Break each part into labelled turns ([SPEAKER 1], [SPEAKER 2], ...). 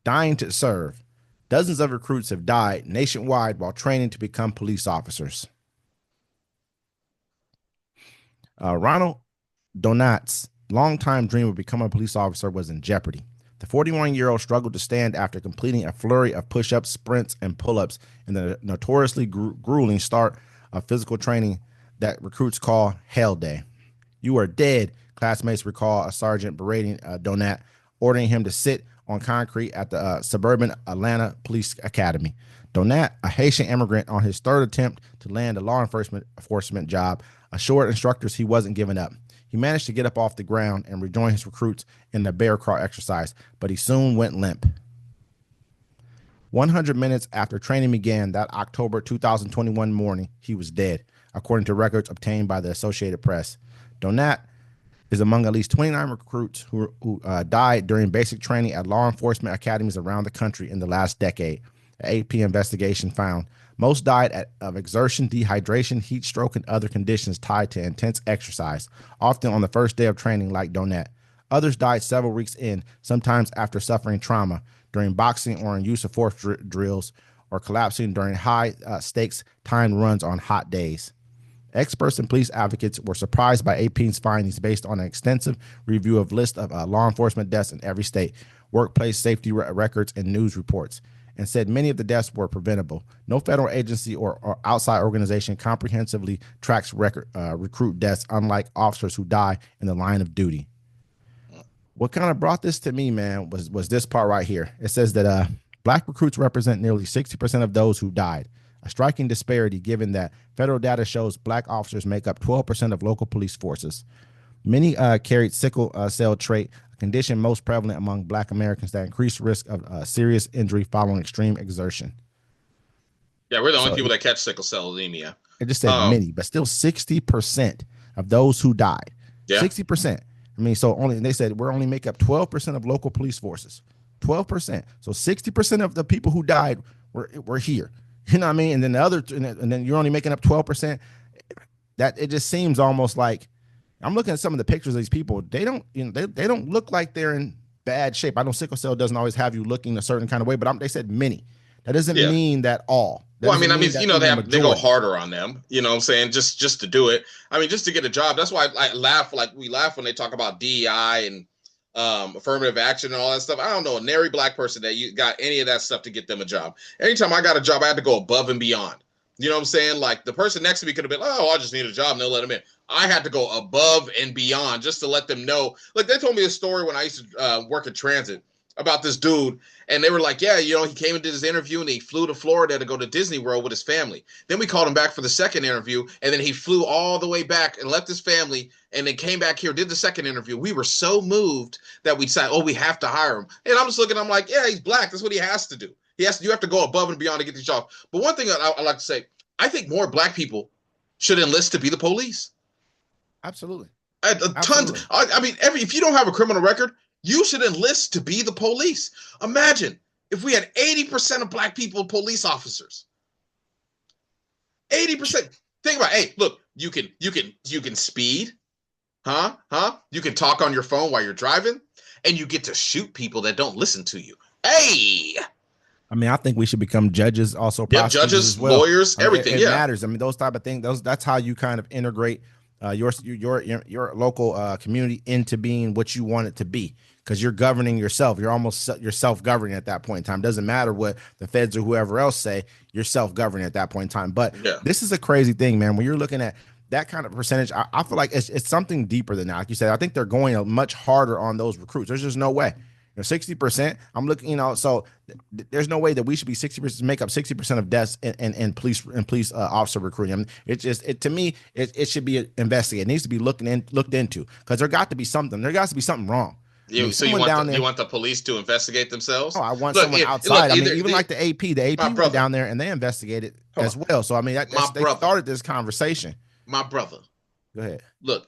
[SPEAKER 1] dying to serve. Dozens of recruits have died nationwide while training to become police officers. Ronald Donat's longtime dream of becoming a police officer was in jeopardy. The 41-year-old struggled to stand after completing a flurry of push-ups, sprints, and pull-ups in the notoriously grueling start of physical training that recruits call Hell Day. "You are dead," classmates recall a sergeant berating Donat, ordering him to sit on concrete at the suburban Atlanta Police Academy. Donat, a Haitian immigrant on his third attempt to land a law enforcement job, assured instructors he wasn't giving up. He managed to get up off the ground and rejoin his recruits in the bear crawl exercise, but he soon went limp. 100 minutes after training began that October 2021 morning, he was dead, according to records obtained by the Associated Press. Donat is among at least 29 recruits who died during basic training at law enforcement academies around the country in the last decade. An AP investigation found most died of exertion, dehydration, heat stroke, and other conditions tied to intense exercise, often on the first day of training like Donat. Others died several weeks in, sometimes after suffering trauma, during boxing or in use of force drills, or collapsing during high-stakes timed runs on hot days. Experts and police advocates were surprised by AP's findings based on an extensive review of list of law enforcement deaths in every state, workplace safety records, and news reports, and said many of the deaths were preventable. No federal agency or outside organization comprehensively tracks recruit deaths, unlike officers who die in the line of duty. What kind of brought this to me, man, was this part right here. It says that black recruits represent nearly 60% of those who died, a striking disparity given that federal data shows black officers make up 12% of local police forces. Many carried sickle cell trait, a condition most prevalent among black Americans that increase risk of serious injury following extreme exertion.
[SPEAKER 2] Yeah, we're the only people that catch sickle cell anemia.
[SPEAKER 1] It just said many, but still 60% of those who died. Yeah. 60%. I mean, so only they said we're only make up 12% of local police forces. 12%. So 60% of the people who died were here. You know what I mean? And then the other, and then you're only making up 12%. That it just seems almost like, I'm looking at some of the pictures of these people. They don't, they don't look like they're in bad shape. I know sickle cell doesn't always have you looking a certain kind of way, but they said many. That doesn't mean that all. That
[SPEAKER 2] well, I mean, they go harder on them. You know what I'm saying? Just to do it. I mean, just to get a job. That's why I laugh. Like we laugh when they talk about DEI and affirmative action and all that stuff. I don't know a nary black person that you got any of that stuff to get them a job. Anytime I got a job, I had to go above and beyond. You know what I'm saying? Like the person next to me could have been, oh, I just need a job, and they'll let him in. I had to go above and beyond just to let them know. Like they told me a story when I used to work in transit about this dude, and they were like, yeah, he came and did his interview, and he flew to Florida to go to Disney World with his family. Then we called him back for the second interview, and then he flew all the way back and left his family, and then came back here, did the second interview. We were so moved that we said, oh, we have to hire him. And I'm just looking, I'm like, yeah, he's black. That's what he has to do. You have to go above and beyond to get these jobs. But one thing I like to say, I think more black people should enlist to be the police.
[SPEAKER 1] Absolutely.
[SPEAKER 2] Tons. I mean, if you don't have a criminal record, you should enlist to be the police. Imagine if we had 80% of black people police officers. 80%. Think about, hey, look, you can speed, You can talk on your phone while you're driving, and you get to shoot people that don't listen to you. Hey.
[SPEAKER 1] I mean, I think we should become judges, also prosecutors
[SPEAKER 2] judges,
[SPEAKER 1] as well.
[SPEAKER 2] lawyers, everything.
[SPEAKER 1] It matters. I mean, those type of things. That's how you kind of integrate your local community into being what you want it to be, because you're governing yourself. You're self-governing at that point in time. Doesn't matter what the feds or whoever else say. You're self-governing at that point in time. But This is a crazy thing, man. When you're looking at that kind of percentage, I feel like it's something deeper than that. Like you said, I think they're going much harder on those recruits. There's just no way. 60%. I'm looking, so there's no way that we should be 60%, make up 60% of deaths in police officer recruiting. I mean, to me, it should be investigated. It needs to be looked into, because there got to be something. There got to be something wrong.
[SPEAKER 2] You want the police to investigate themselves?
[SPEAKER 1] Oh, I want someone outside. Even like the AP. The AP went down there and they investigated as well. So I mean, they started this conversation.
[SPEAKER 2] My brother.
[SPEAKER 1] Go ahead.
[SPEAKER 2] Look.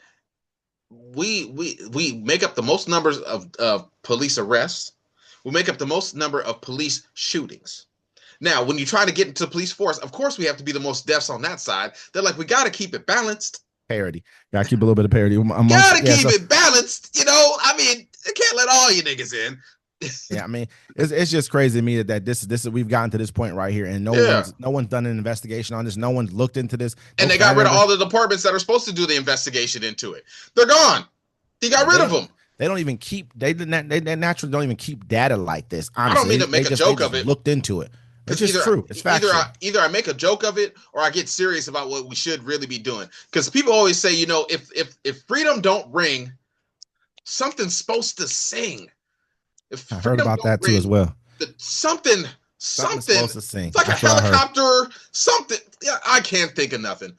[SPEAKER 2] We make up the most numbers of police arrests. We make up the most number of police shootings. Now, when you try to get into the police force, of course, we have to be the most deaths on that side. They're like, we got to keep it balanced.
[SPEAKER 1] Parity. Got to keep a little bit of parity.
[SPEAKER 2] Got to keep it balanced. I mean, you can't let all you niggas in.
[SPEAKER 1] Yeah, I mean, it's just crazy to me that this we've gotten to this point right here, and no
[SPEAKER 2] Yeah.
[SPEAKER 1] one's done an investigation on this. No one's looked into this. No
[SPEAKER 2] And they got rid of all the departments that are supposed to do the investigation into it. They're gone. He got rid of them.
[SPEAKER 1] They don't even keep. They naturally don't even keep data like this. Honestly,
[SPEAKER 2] I don't mean to make a joke of it.
[SPEAKER 1] Looked into it. It's just true. It's factual.
[SPEAKER 2] Either I make a joke of it or I get serious about what we should really be doing. Because people always say, you know, if freedom don't ring, something's supposed to sing.
[SPEAKER 1] I heard about that too as well.
[SPEAKER 2] Something's
[SPEAKER 1] supposed to sing.
[SPEAKER 2] It's like a helicopter. Something. Yeah, I can't think of nothing.